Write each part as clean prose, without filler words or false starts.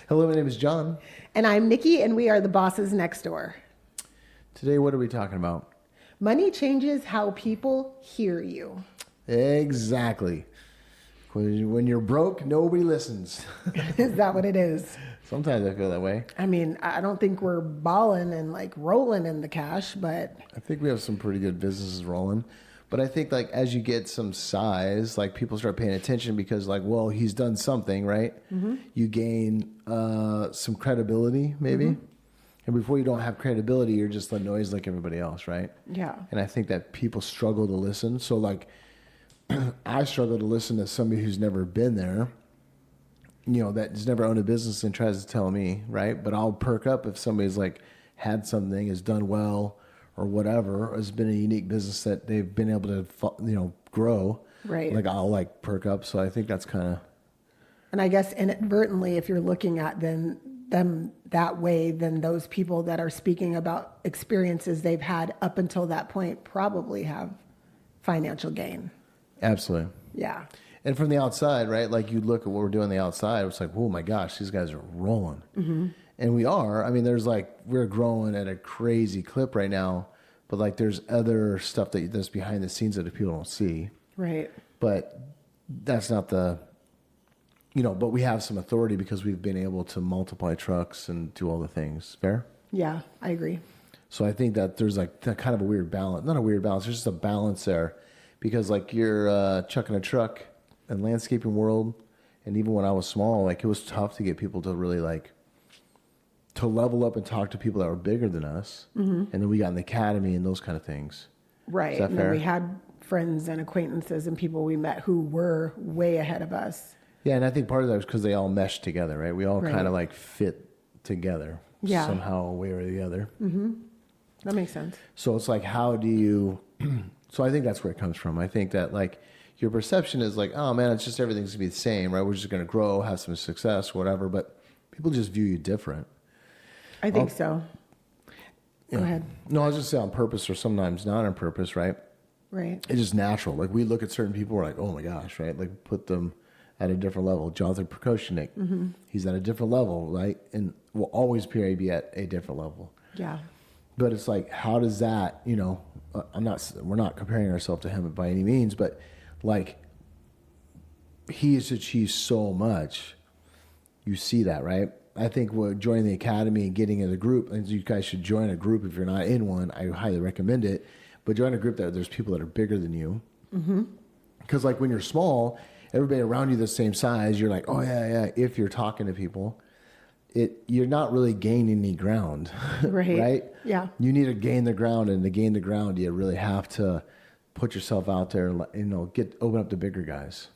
Hello, my name is John. And I'm Nikki, and we are the bosses next door. Today, what are we talking about? Money changes how people hear you. Exactly. When you're broke, nobody listens. Is that what it is? Sometimes I feel that way. I mean, I don't think we're balling and like rolling in the cash, but I think we have some pretty good businesses rolling. But I think like as you get some size, like people start paying attention because like, well, he's done something, right? Mm-hmm. You gain some credibility maybe. Mm-hmm. And before you don't have credibility, you're just a noise like everybody else, right? Yeah. And I think that people struggle to listen. So like I struggle to listen to somebody who's never been there, you know, that has never owned a business and tries to tell me, right? But I'll perk up if somebody's like had something, has done well, or whatever, has been a unique business that they've been able to, you know, grow. Right. Like I'll like perk up. So I think that's kind of. And I guess inadvertently, if you're looking at them that way, then those people that are speaking about experiences they've had up until that point probably have financial gain. Absolutely. Yeah. And from the outside, right? Like you look at what we're doing on the outside, it's like, oh my gosh, these guys are rolling. Mm-hmm. And we are. I mean, there's like, we're growing at a crazy clip right now, but like there's other stuff that's behind the scenes that people don't see. Right. But that's not the, you know, but we have some authority because we've been able to multiply trucks and do all the things. Fair? Yeah, I agree. So I think that there's like that kind of a weird balance. Not a weird balance, there's just a balance there. Because like you're chucking a truck in landscaping world, and even when I was small, like it was tough to get people to really like, to level up and talk to people that were bigger than us. Mm-hmm. And then we got in the academy and those kind of things. Right. Is that and fair? Then we had friends and acquaintances and people we met who were way ahead of us. Yeah, and I think part of that was because they all meshed together, right? We all kind of like fit together somehow, a way or the other. Mm-hmm. That makes sense. So it's like, how do you... So I think that's where it comes from. I think that like your perception is like, oh man, it's just everything's going to be the same, right? We're just going to grow, have some success, whatever. But people just view you different. I think so. Yeah. Go ahead. No, I was just saying on purpose or sometimes not on purpose, right? Right. It's just natural. Like we look at certain people, we're like, oh my gosh, right? Like put them at a different level. Jonathan Prokoshinik, mm-hmm. He's at a different level, right? And will always be at a different level. Yeah. But it's like, how does that, you know, we're not comparing ourselves to him by any means, but like he has achieved so much. You see that, right? I think joining the academy and getting in a group, and you guys should join a group if you're not in one. I highly recommend it. But join a group that there's people that are bigger than you. Mm-hmm. Because like when you're small, everybody around you the same size, you're like, oh yeah. If you're talking to people, you're not really gaining any ground, right? Right? Yeah. You need to gain the ground, and to gain the ground, you really have to put yourself out there. You know, open up to bigger guys.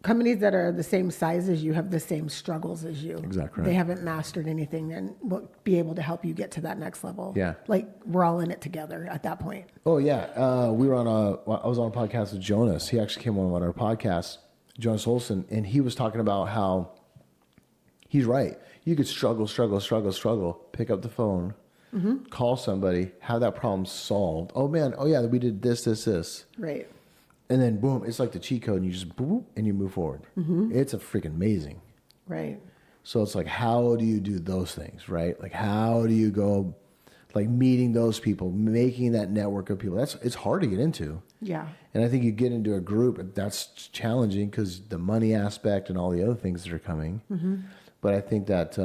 Companies that are the same size as you have the same struggles as you. Exactly. They haven't mastered anything and will be able to help you get to that next level. Yeah. Like we're all in it together at that point. Oh yeah. I was on a podcast with Jonas. He actually came on our podcast, Jonas Olson, and he was talking about how he's right. You could struggle, pick up the phone, mm-hmm. call somebody, have that problem solved. Oh man, oh yeah, we did this. Right. And then boom, it's like the cheat code, and you just boom, and you move forward. Mm-hmm. It's a freaking amazing. Right. So it's like, how do you do those things, right? Like, how do you go, like meeting those people, making that network of people? It's hard to get into. Yeah. And I think you get into a group, that's challenging because the money aspect and all the other things that are coming. Mm-hmm. But I think that,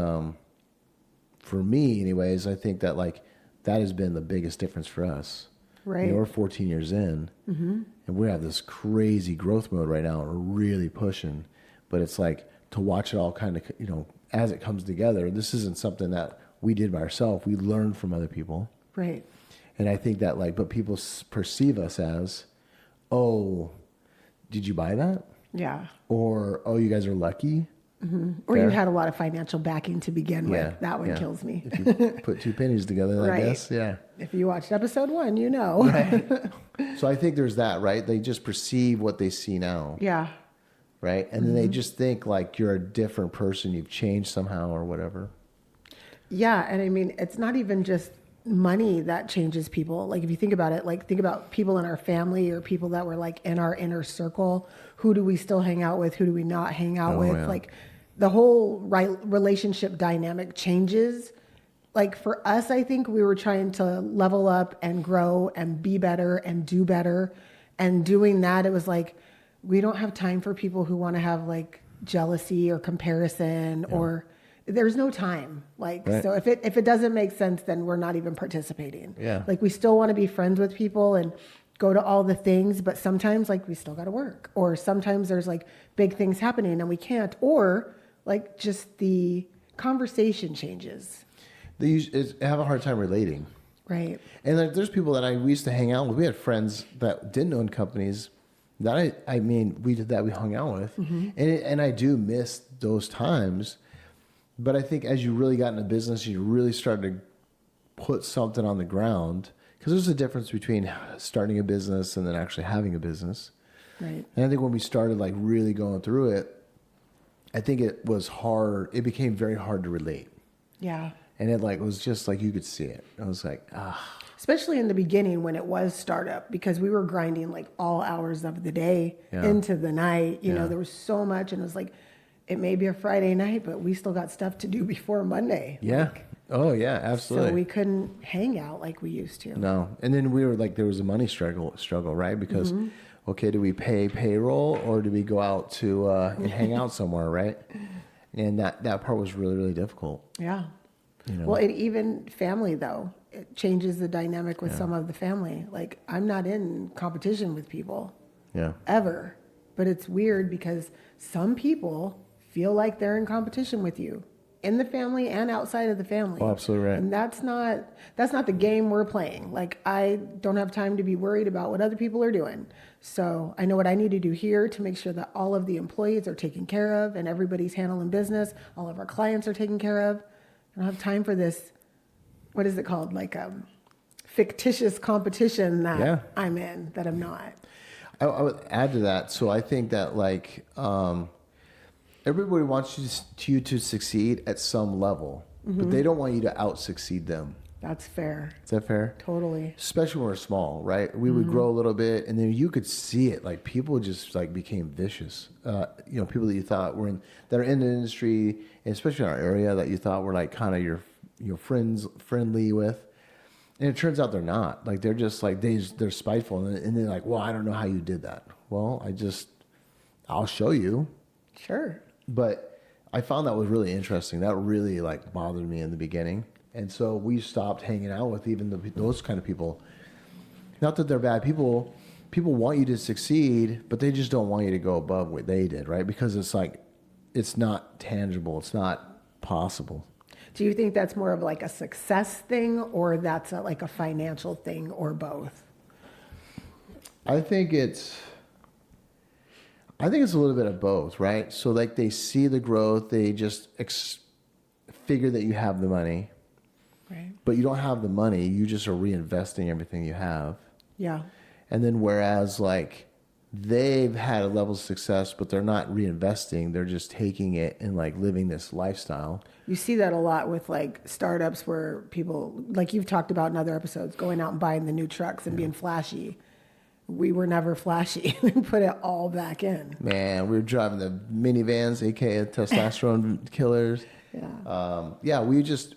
for me, anyways, I think that like that has been the biggest difference for us. Right. You know, we're 14 years in, mm-hmm. and we have this crazy growth mode right now, and we're really pushing. But it's like to watch it all kind of, you know, as it comes together. This isn't something that we did by ourselves. We learned from other people. Right. And I think that like, but people perceive us as, oh, did you buy that? Yeah. Or, oh, you guys are lucky. Mm-hmm. Or you had a lot of financial backing to begin with. That one kills me. If you put two pennies together, right. I guess. Yeah. If you watched episode 1, you know. Right. So I think there's that, right? They just perceive what they see now. Yeah. Right? And then they just think like you're a different person. You've changed somehow or whatever. Yeah. And I mean, it's not even just money that changes people. Like if you think about it, like think about people in our family or people that were like in our inner circle. Who do we still hang out with? Who do we not hang out with? Yeah. Like the whole relationship dynamic changes. Like for us, I think we were trying to level up and grow and be better and do better. And doing that, it was like, we don't have time for people who want to have like jealousy or comparison or there's no time. Like, so if it doesn't make sense, then we're not even participating. Yeah. Like we still want to be friends with people and go to all the things, but sometimes like we still got to work, or sometimes there's like big things happening and we can't, or like just the conversation changes. They have a hard time relating. Right. And like, there's people that we used to hang out with. We had friends that didn't own companies that we hung out with. Mm-hmm. And I do miss those times. But I think as you really got into business, you really started to put something on the ground, because there's a difference between starting a business and then actually having a business. Right. And I think when we started like really going through it, I think it was hard. It became very hard to relate. Yeah. And it like was just like you could see it. I was like, Especially in the beginning when it was startup, because we were grinding like all hours of the day into the night. You know, there was so much, and it was like, it may be a Friday night, but we still got stuff to do before Monday. Yeah. Oh yeah, absolutely. So we couldn't hang out like we used to. No. And then we were like, there was a money struggle, right? Because, okay, do we pay payroll or do we go out to and hang out somewhere, right? And that part was really, really difficult. Yeah. You know? Well, even family though, it changes the dynamic with some of the family. Like I'm not in competition with people. Yeah. Ever. But it's weird because some people feel like they're in competition with you in the family and outside of the family. Oh, absolutely right. And that's not the game we're playing. Like I don't have time to be worried about what other people are doing. So I know what I need to do here to make sure that all of the employees are taken care of and everybody's handling business. All of our clients are taken care of. I don't have time for this. What is it called? Like fictitious competition that I'm in that I'm not. I would add to that. So I think that like everybody wants you to succeed at some level, but they don't want you to out-succeed them. That's fair. Is that fair? Totally. Especially when we're small, right? We would grow a little bit, and then you could see it. Like people just like became vicious. You know, people that you thought that are in the industry, and especially in our area, that you thought were like kind of your friendly with. And it turns out they're not. Like they're just like they're spiteful, and they're like, well, I don't know how you did that. Well, I'll show you. Sure. But I found that was really interesting. That really like bothered me in the beginning, and so we stopped hanging out with even those kind of people. Not that they're bad people. People want you to succeed, but they just don't want you to go above what they did, right? Because it's like it's not tangible. It's not possible. Do you think that's more of like a success thing, or that's like a financial thing, or both? I think it's a little bit of both, right? So like they see the growth, they just figure that you have the money, right? But you don't have the money. You just are reinvesting everything you have. Yeah. And then whereas like they've had a level of success, but they're not reinvesting. They're just taking it and like living this lifestyle. You see that a lot with like startups where people, like you've talked about in other episodes, going out and buying the new trucks and being flashy. We were never flashy. We put it all back in. Man, we were driving the minivans, aka testosterone killers. Yeah. We just,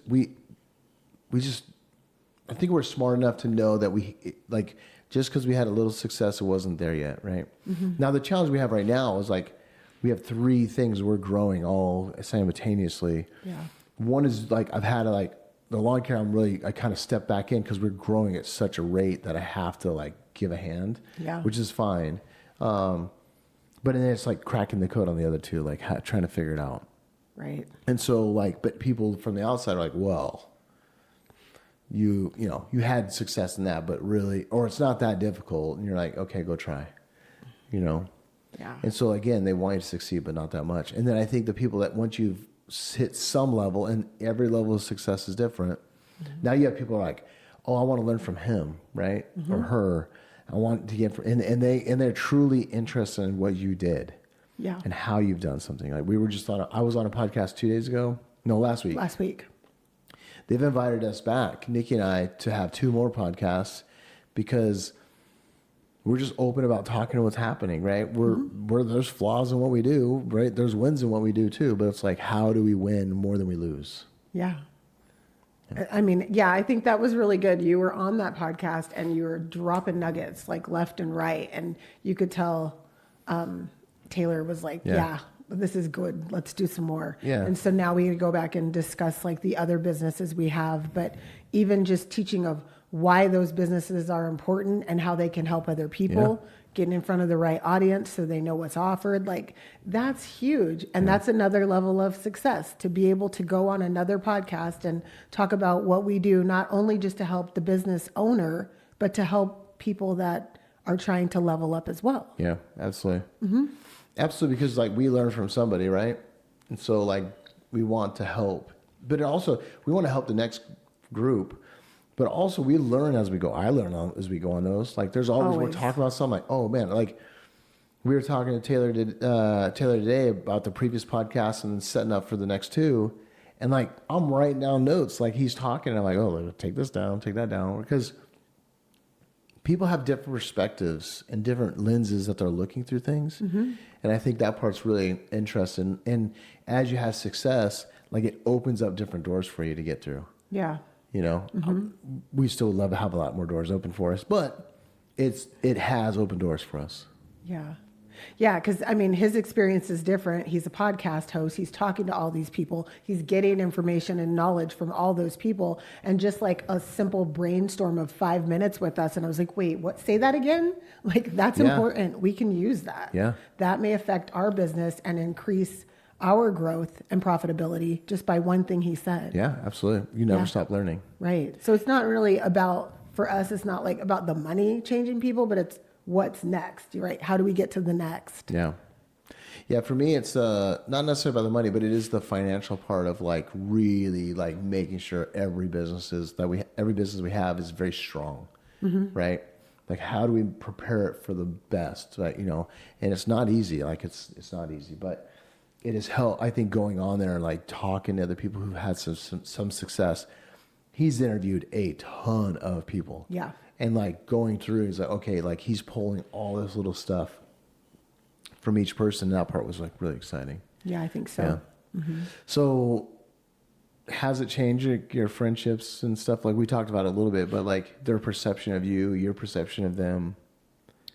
I think we're smart enough to know that just because we had a little success, it wasn't there yet, right? Mm-hmm. Now, the challenge we have right now is like, we have three things we're growing all simultaneously. Yeah. One is like, I've had like, the lawn care, I kind of step back in because we're growing at such a rate that I have to like give a hand, which is fine. But then it's like cracking the code on the other two, like trying to figure it out. Right. And so like, but people from the outside are like, well, you had success in that, but really, or it's not that difficult. And you're like, okay, go try, Yeah. And so again, they want you to succeed, but not that much. And then I think the people that once you've hit some level, and every level of success is different. Mm-hmm. Now you have people who are like, oh, I want to learn from him, right? Mm-hmm. Or her. I want to get, and they're truly interested in what you did. Yeah. And how you've done something. Like I was on a podcast 2 days ago. No, last week. Last week. They've invited us back, Nikki and I, to have 2 more podcasts because we're just open about talking to what's happening, right? There's flaws in what we do, right? There's wins in what we do too, but it's like, how do we win more than we lose? Yeah. I mean, yeah, I think that was really good. You were on that podcast and you were dropping nuggets like left and right. And you could tell Taylor was like, yeah, this is good. Let's do some more. Yeah. And so now we go back and discuss like the other businesses we have, but even just teaching of why those businesses are important and how they can help other people, getting in front of the right audience so they know what's offered. Like that's huge. And that's another level of success, to be able to go on another podcast and talk about what we do, not only just to help the business owner, but to help people that are trying to level up as well. Yeah, absolutely. Absolutely. Because like we learn from somebody, right? And so like we want to help, but also we want to help the next group. But also we learn as we go. I learn as we go on those. Like there's always we're talking about something like, oh man, like we were talking to Taylor today about the previous podcast and setting up for the next two. And like I'm writing down notes like he's talking and I'm like, oh, take this down, take that down. Because people have different perspectives and different lenses that they're looking through things. And I think that part's really interesting. And as you have success, like it opens up different doors for you to get through. Yeah. You know, we still would love to have a lot more doors open for us, but it has opened doors for us. Yeah. Yeah, because I mean, his experience is different. He's a podcast host. He's talking to all these people. He's getting information and knowledge from all those people. And just like a simple brainstorm of 5 minutes with us. And I was like, wait, what? Say that again? Like, that's important. We can use that. Yeah. That may affect our business and increase our growth and profitability just by one thing he said. Yeah, absolutely. You never stop learning. Right. So it's not really about, for us, it's not like about the money changing people, but it's what's next, right? How do we get to the next? Yeah. Yeah, for me, it's not necessarily about the money, but it is the financial part of like really like making sure every business we have is very strong, right? Like how do we prepare it for the best, right? You know, and it's not easy. Like it's not easy, but it has helped, I think, going on there and like talking to other people who've had some success. He's interviewed a ton of people. Yeah. And like going through, he's like, okay, like he's pulling all this little stuff from each person. That part was like really exciting. Yeah, I think so. Yeah. So has it changed your friendships and stuff? Like we talked about it a little bit, but like their perception of you, your perception of them.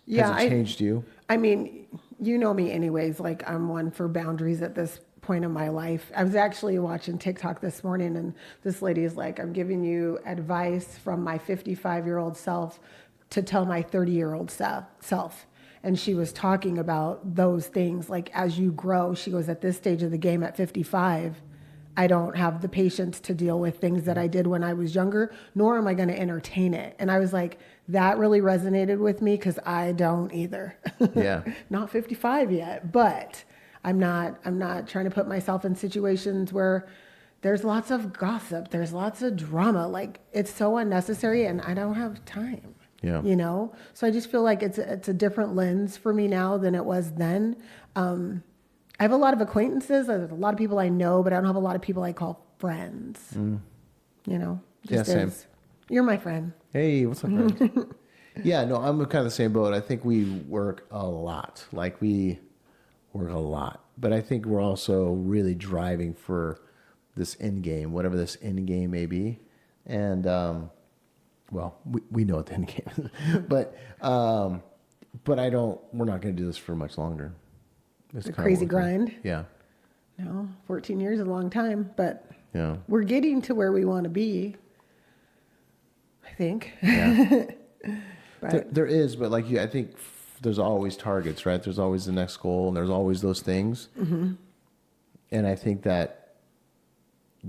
Yeah, has it changed you? I mean, you know me anyways, like I'm one for boundaries at this point in my life. I was actually watching TikTok this morning and this lady is like, I'm giving you advice from my 55-year-old self to tell my 30-year-old self. And she was talking about those things. Like as you grow, she goes, at this stage of the game at 55, I don't have the patience to deal with things that I did when I was younger, nor am I going to entertain it. And I was like, that really resonated with me because I don't either. Yeah. Not 55 yet, but I'm not trying to put myself in situations where there's lots of gossip, there's lots of drama. Like it's so unnecessary and I don't have time. Yeah. You know? So I just feel like it's a different lens for me now than it was then. I have a lot of acquaintances. There's a lot of people I know, but I don't have a lot of people I call friends. You know? Just same. You're my friend. Hey, what's up, friend? Yeah, no, I'm kind of the same boat. I think we work a lot. Like we work a lot. But I think we're also really driving for this end game, whatever this end game may be. And, well, we know what the end game is. But we're not going to do this for much longer. It's a crazy grind. Yeah. No, 14 years is a long time, but yeah, we're getting to where we want to be, I think. Yeah. But there is, but like I think there's always targets, right? There's always the next goal, and there's always those things. And I think that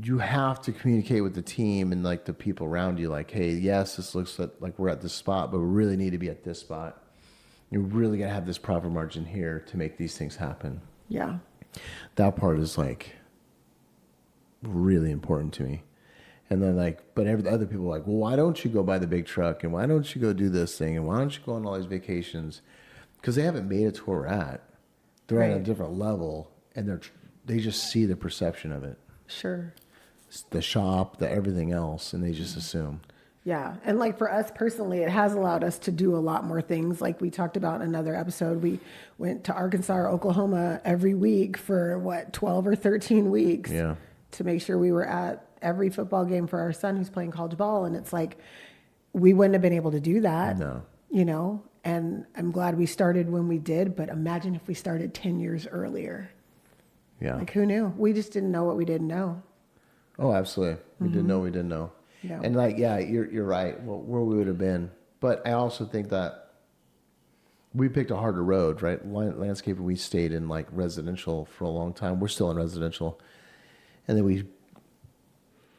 you have to communicate with the team and like the people around you, like, hey, yes, this looks like we're at this spot, but we really need to be at this spot. You're really going to have this profit margin here to make these things happen. Yeah. That part is like really important to me. And then like, but other people are like, well, why don't you go buy the big truck? And why don't you go do this thing? And why don't you go on all these vacations? Because they haven't made it to where we're at. They're at a different level and they just see the perception of it. Sure. The shop, the everything else. And they just assume. Yeah. And like for us personally, it has allowed us to do a lot more things. Like we talked about in another episode, we went to Arkansas or Oklahoma every week for 12 or 13 weeks to make sure we were at every football game for our son who's playing college ball. And it's like, we wouldn't have been able to do that, and I'm glad we started when we did, but imagine if we started 10 years earlier. Yeah. Like who knew? We just didn't know what we didn't know. Oh, absolutely. We didn't know we didn't know. Yeah. And like, you're right. Well, where we would have been. But I also think that we picked a harder road, right? Landscaping, we stayed in like residential for a long time. We're still in residential. And then we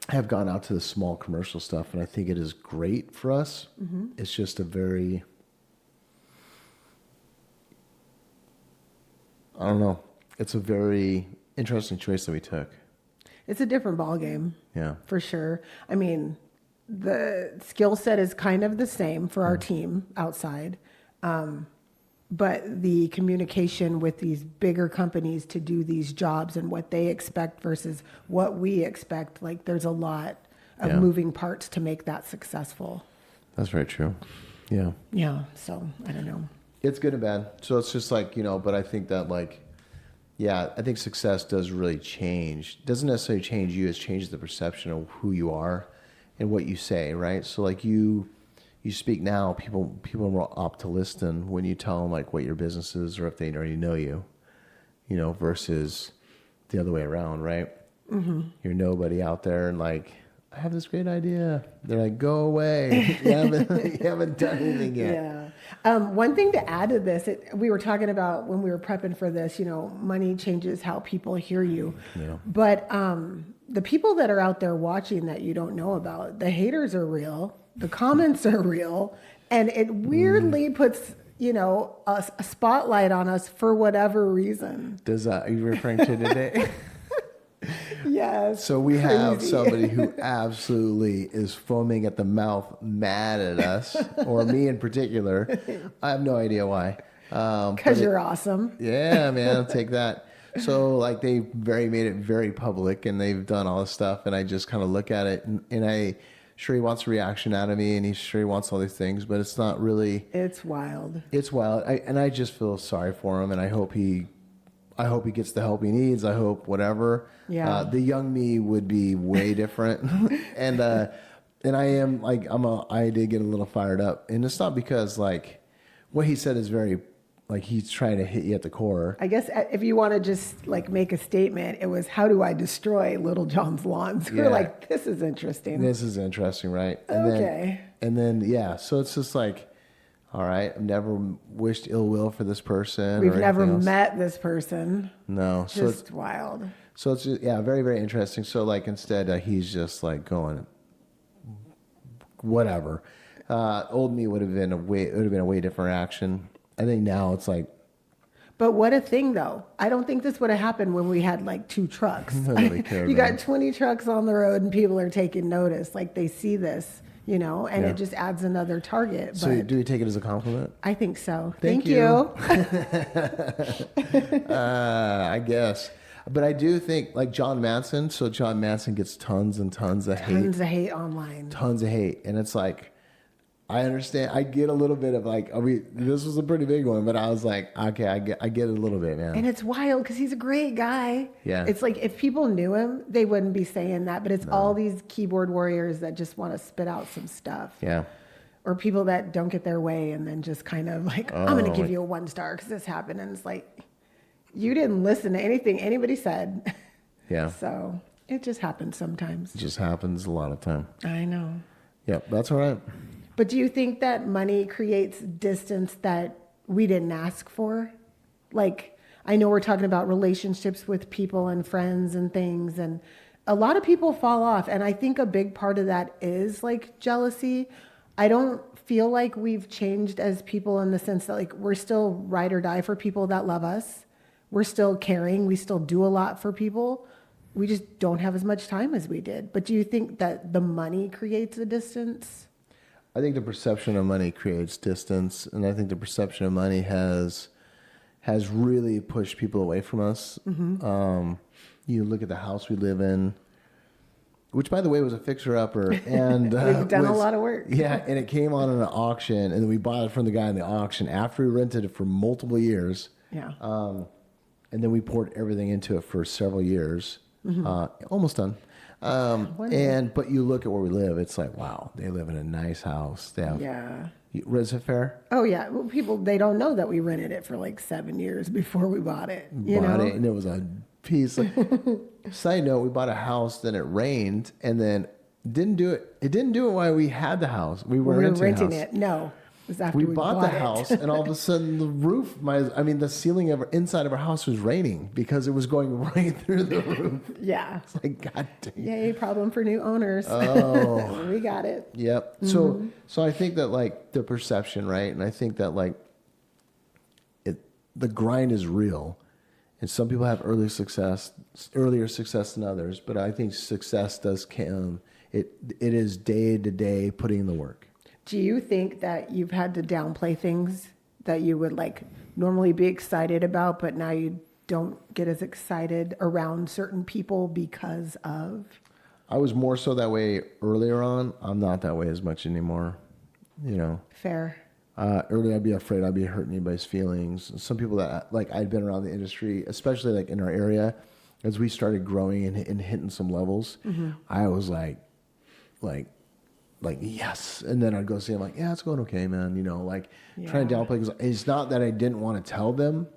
have gone out to the small commercial stuff. And I think it is great for us. Mm-hmm. It's just a very, I don't know. It's a very interesting choice that we took. It's a different ball game. Yeah. For sure. I mean, the skill set is kind of the same for our team outside. But the communication with these bigger companies to do these jobs and what they expect versus what we expect, like there's a lot of moving parts to make that successful. That's very true. Yeah. Yeah. So I don't know. It's good and bad. So it's just like, but I think that like, I think success does really change. It doesn't necessarily change you. It changes the perception of who you are and what you say, right? So like you speak now, people are more apt to listen when you tell them like what your business is or if they already know you, versus the other way around, right? Mm-hmm. You're nobody out there and like, I have this great idea. They're like, go away. You haven't done anything yet. Yeah. One thing to add to this, we were talking about when we were prepping for this, money changes how people hear you. Yeah. But the people that are out there watching that you don't know about, the haters are real. The comments are real. And it weirdly puts, a spotlight on us for whatever reason. Are you referring to today? Yes. So we have somebody who absolutely is foaming at the mouth, mad at us, or me in particular. I have no idea why. Because you're awesome. Yeah, man, I'll take that. So like they made it very public, and they've done all this stuff, and I just kind of look at it, and sure he wants a reaction out of me, and he's sure he wants all these things, but it's not really. It's wild. It's wild, and I just feel sorry for him, and I hope he gets the help he needs. I hope whatever. Yeah. The young me would be way different. and I am like, I did get a little fired up, and it's not because like what he said is very, like he's trying to hit you at the core. I guess if you want to just like make a statement, it was, how do I destroy Little John's lawns? We're like, this is interesting. This is interesting. Right. And okay. Then, so it's just like, all right, I've never wished ill will for this person. We've never met this person. No. Just wild. So it's just, very, very interesting. So like instead he's just like going, whatever. Old me would have been a way different action. I think now it's like. But what a thing though. I don't think this would have happened when we had like 2 trucks. Nobody cared. You got 20 trucks on the road and people are taking notice. Like they see this. It just adds another target. So do you take it as a compliment? I think so. Thank you. I guess. But I do think, like John Manson, so John Manson gets tons and tons of hate. Tons of hate online. Tons of hate. And it's like, I understand. I get a little bit of like, this was a pretty big one, but I was like, okay, I get it a little bit, man. And it's wild because he's a great guy. Yeah. It's like if people knew him, they wouldn't be saying that. But it's all these keyboard warriors that just want to spit out some stuff. Yeah. Or people that don't get their way and then just kind of like, I'm going to give you a 1 star because this happened. And it's like, you didn't listen to anything anybody said. Yeah. So it just happens sometimes. It just happens a lot of time. I know. Yep, that's all right. But do you think that money creates distance that we didn't ask for? Like, I know we're talking about relationships with people and friends and things, and a lot of people fall off. And I think a big part of that is like jealousy. I don't feel like we've changed as people in the sense that like we're still ride or die for people that love us. We're still caring. We still do a lot for people. We just don't have as much time as we did. But do you think that the money creates a distance? I think the perception of money creates distance, and I think the perception of money has really pushed people away from us. Mm-hmm. You look at the house we live in. which by the way was a fixer-upper. And We've done a lot of work. Yeah, and it came on an auction, and then we bought it from the guy in the auction after we rented it for multiple years. Yeah. And then we poured everything into it for several years. Almost done. But you look at where we live, it's like, wow, they live in a nice house. They have, is it fair? Oh yeah. Well, people, they don't know that we rented it for like 7 years before we bought it. You know? And it was a piece. Side note, we bought a house, then it rained, and then didn't do it. It didn't do it while we had the house. We were renting it. No. It was after we bought the house, and all of a sudden the roof, the ceiling of inside of our house was raining because it was going right through the roof. Yeah. It's like, God dang. Yay, problem for new owners. Oh. We got it. Yep. So I think that like the perception, right? And I think that like the grind is real. And some people have earlier success than others, but I think success does come. It is day to day putting in the work. Do you think that you've had to downplay things that you would like normally be excited about, but now you don't get as excited around certain people because of? I was more so that way earlier on. I'm not that way as much anymore. You know. Fair. Earlier, I'd be afraid I'd be hurting anybody's feelings. Some people that like I'd been around the industry, especially like in our area, as we started growing and hitting some levels, I was like yes, and then I'd go see them like, yeah, it's going okay, man. You know, like trying to downplay because it's not that I didn't want to tell them,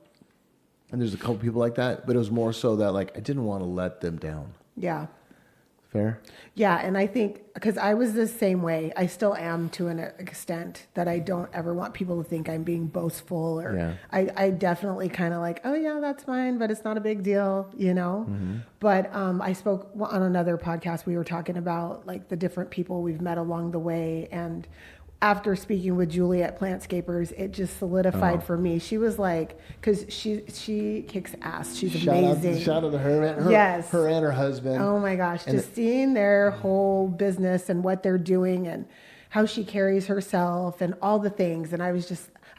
and there's a couple people like that, but it was more so that like I didn't want to let them down. Yeah. Fair? Yeah, and I think, because I was the same way, I still am to an extent that I don't ever want people to think I'm being boastful, or I definitely kind of like, oh yeah, that's fine, but it's not a big deal, you know? But I spoke on another podcast, we were talking about like the different people we've met along the way, and after speaking with Julie at Plantscapers, it just solidified for me. She was like, because she kicks ass. She's amazing. Shout out to her. Yes. Her and her husband. Oh my gosh. Just seeing their whole business and what they're doing and how she carries herself and all the things. And I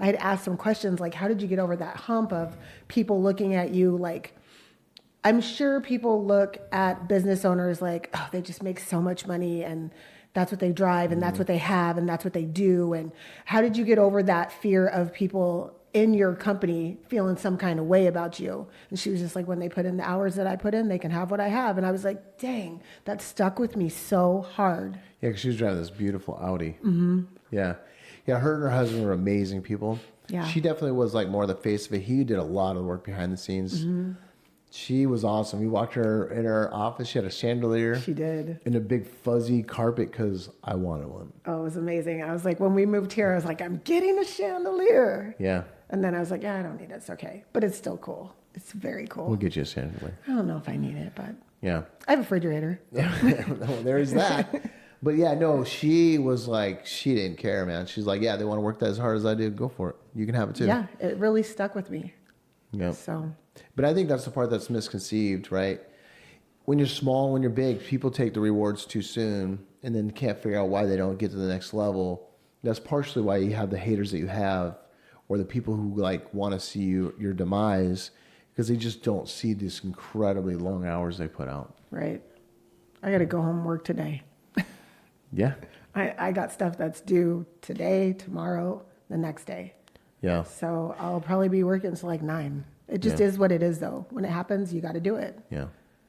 had asked some questions like, how did you get over that hump of people looking at you like, I'm sure people look at business owners like, oh, they just make so much money and that's what they drive and that's what they have and that's what they do. And how did you get over that fear of people in your company feeling some kind of way about you? And she was just like, when they put in the hours that I put in, they can have what I have. And I was like, dang, that stuck with me so hard. Yeah, because she was driving this beautiful Audi. Yeah. Yeah, her and her husband were amazing people. Yeah. She definitely was like more the face of it. He did a lot of work behind the scenes. She was awesome. We walked her in her office. She had a chandelier. She did. And a big fuzzy carpet because I wanted one. Oh, it was amazing. I was like, when we moved here, I was like, I'm getting a chandelier. Yeah. And then I was like, yeah, I don't need it. It's okay. But it's still cool. It's very cool. We'll get you a chandelier. I don't know if I need it, but yeah. I have a refrigerator. Well, there's that. But yeah, no, she was like, she didn't care, man. She's like, yeah, they want to work that as hard as I do. Go for it. You can have it too. Yeah, it really stuck with me. Yeah. So. But I think that's the part that's misconceived, right? When you're small, when you're big, people take the rewards too soon and then can't figure out why they don't get to the next level. That's partially why you have the haters that you have, or the people who like want to see your demise, because they just don't see these incredibly long hours they put out. Right. I got to go home and work today. Yeah. I got stuff that's due today, tomorrow, the next day. Yeah. So I'll probably be working until like 9. It just is what it is, though. When it happens, you got to do it. Yeah.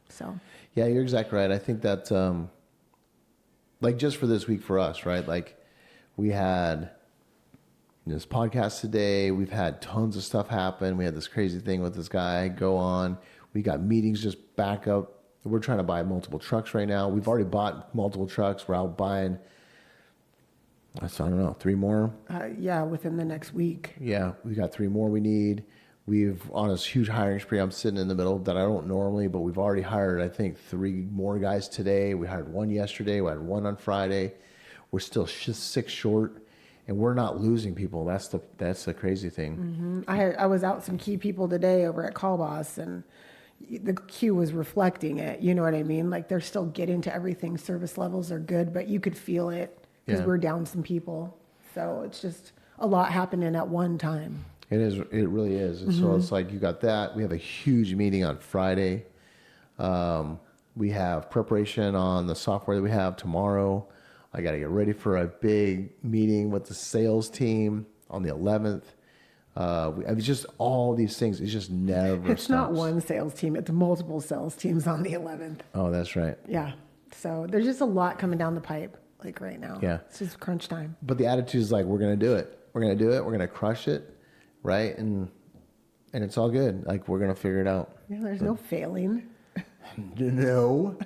So. Yeah, you're exactly right. I think that, like, just for this week for us, right? Like, we had this podcast today. We've had tons of stuff happen. We had this crazy thing with this guy go on. We got meetings just back up. We're trying to buy multiple trucks right now. We've already bought multiple trucks. We're out buying, I don't know, 3 more? Yeah, within the next week. Yeah, we got 3 more we need. We've on this huge hiring spree. I'm sitting in the middle that I don't normally, but we've already hired, I think, 3 more guys today. We hired 1 yesterday. We had 1 on Friday. We're still 6 short, and we're not losing people. That's the crazy thing. I was out some key people today over at Call Boss, and the queue was reflecting it. You know what I mean? Like they're still getting to everything. Service levels are good, but you could feel it because we're down some people. So it's just a lot happening at one time. It is. It really is. And so it's like you got that. We have a huge meeting on Friday. We have preparation on the software that we have tomorrow. I got to get ready for a big meeting with the sales team on the 11th. I mean, just all these things. It just never It's stops. not one sales team. It's multiple sales teams on the 11th. Oh, that's right. Yeah. So there's just a lot coming down the pipe, like right now. Yeah. It's just crunch time. But the attitude is like, we're going to do it. We're going to do it. We're going to crush it. Right. And it's all good. Like, we're going to figure it out. Yeah. There's no failing. No.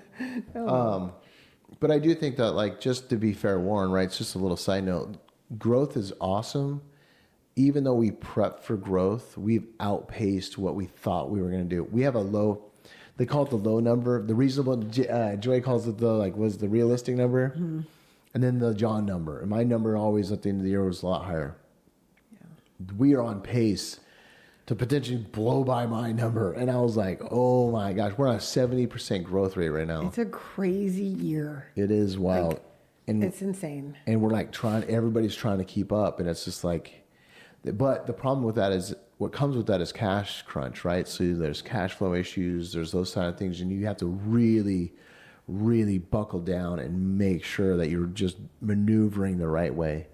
But I do think that, like, just to be fair, Warren, right? It's just a little side note. Growth is awesome. Even though we prepped for growth, we've outpaced what we thought we were going to do. We have a low, they call it the low number. The reasonable, Joy calls it was the realistic number. Mm-hmm. And then the John number. And my number always at the end of the year was a lot higher. Yeah. We are on pace to potentially blow by my number. And I was like, oh my gosh, we're on a 70% growth rate right now. It's a crazy year. It is wild. Like, it's insane. And we're like everybody's trying to keep up. And it's just like, but the problem with that is what comes with that is cash crunch, right? So there's cash flow issues, there's those kind of things. And you have to really, really buckle down and make sure that you're just maneuvering the right way,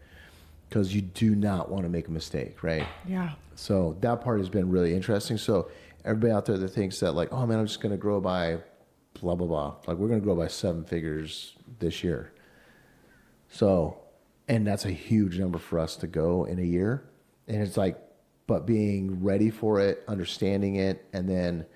because you do not want to make a mistake, right? Yeah. So that part has been really interesting. So everybody out there that thinks that, like, oh man, I'm just going to grow by blah, blah, blah. Like, we're going to grow by 7 figures this year. So, and that's a huge number for us to go in a year. And it's like, but being ready for it, understanding it, and then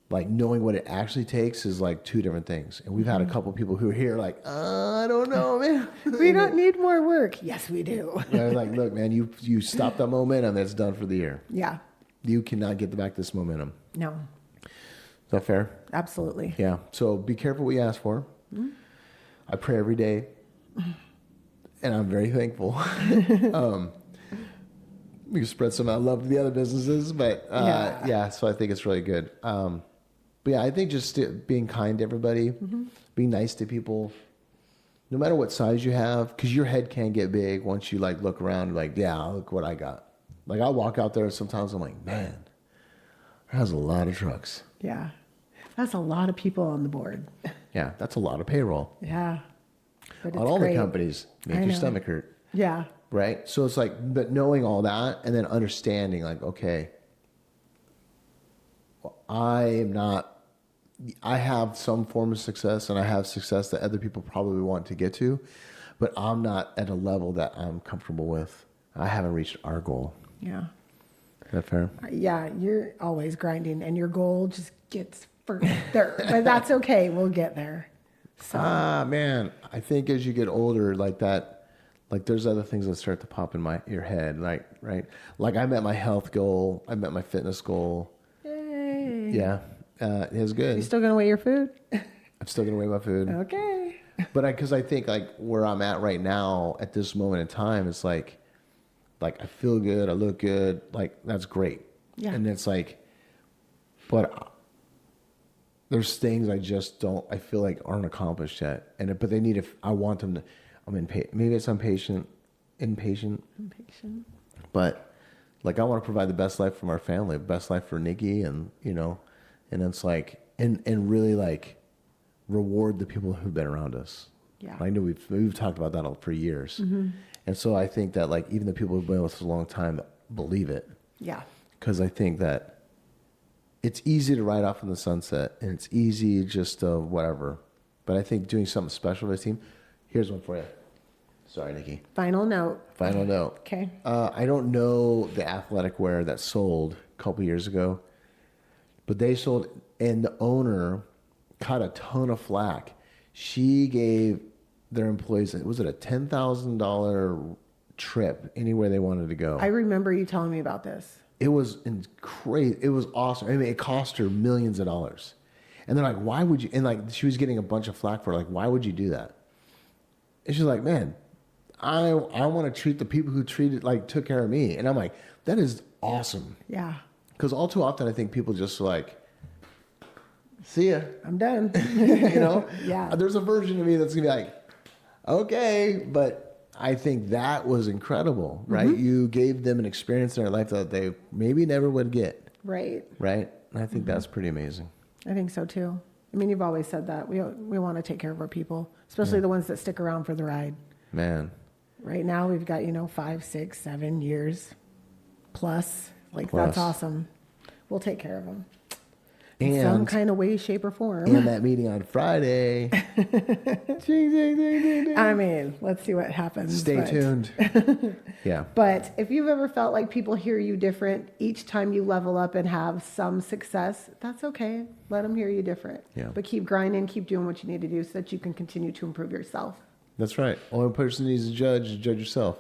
like knowing what it actually takes is like 2 different things. And we've had a couple people who are here like, I don't know, man. We don't need more work. Yes, we do. Yeah, like, look, man, you stop that momentum, that's done for the year. Yeah. You cannot get back this momentum. No. Is that fair? Absolutely. Yeah. So be careful what you ask for. Mm-hmm. I pray every day, and I'm very thankful. We spread some love to the other businesses, but yeah. So I think it's really good. But yeah, I think just being kind to everybody, being nice to people, no matter what size you have, because your head can get big once you like look around and like, yeah, look what I got. Like, I'll walk out there and sometimes I'm like, man, there's a lot of trucks. Yeah. That's a lot of people on the board. Yeah, that's a lot of payroll. Yeah. But on all the companies, make your stomach hurt. Yeah. Right? So it's like, but knowing all that and then understanding, like, okay, well, I have some form of success, and I have success that other people probably want to get to, but I'm not at a level that I'm comfortable with. I haven't reached our goal. Yeah. Is that fair? Yeah, you're always grinding, and your goal just gets further. But that's okay. We'll get there. So. Man, I think as you get older, like that, like there's other things that start to pop in your head, like, right? Like, I met my health goal. I met my fitness goal. Yay. Yeah. It was good. You still going to weigh your food? I'm still going to weigh my food. Okay. But because I think like where I'm at right now at this moment in time, it's like I feel good. I look good. Like, that's great. Yeah. And it's like, but there's things I feel like aren't accomplished yet. But they need I want them to, maybe it's impatient. But like, I want to provide the best life for our family, the best life for Nikki, and, and it's like, and really like reward the people who've been around us. Yeah. I know we've talked about that for years. Mm-hmm. And so I think that like even the people who've been with us a long time believe it. Yeah. Because I think that it's easy to ride off in the sunset, and it's easy just to whatever. But I think doing something special for the team. Here's one for you. Sorry, Nikki. Final note. Okay. I don't know the athletic wear that sold a couple years ago, but they sold, and the owner caught a ton of flack. She gave their employees, was it a $10,000 trip anywhere they wanted to go? I remember you telling me about this. It was crazy. It was awesome. I mean, it cost her millions of dollars. And they're like, why would you? And like, she was getting a bunch of flack for it. Like, why would you do that? And she's like, man, I want to treat the people who took care of me. And I'm like, that is awesome. Yeah. Because all too often I think people just like, see ya. I'm done. Yeah. There's a version of me that's going to be like, okay, but I think that was incredible, right? Mm-hmm. You gave them an experience in their life that they maybe never would get. Right. Right? And I think that's pretty amazing. I think so too. I mean, you've always said that. We want to take care of our people, especially the ones that stick around for the ride. Man. Right now, we've got, 5, 6, 7 years plus. Like, that's awesome. We'll take care of them. In some kind of way, shape, or form. And that meeting on Friday. I mean, let's see what happens. Stay tuned. Yeah. But if you've ever felt like people hear you different each time you level up and have some success, that's okay. Let them hear you different. Yeah. But keep grinding, keep doing what you need to do so that you can continue to improve yourself. That's right. Only person who needs to judge yourself.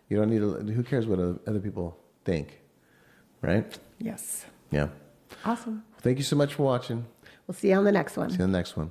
You don't need to, who cares what other people think? Right? Yes. Yeah. Awesome. Thank you so much for watching. We'll see you on the next one. See you on the next one.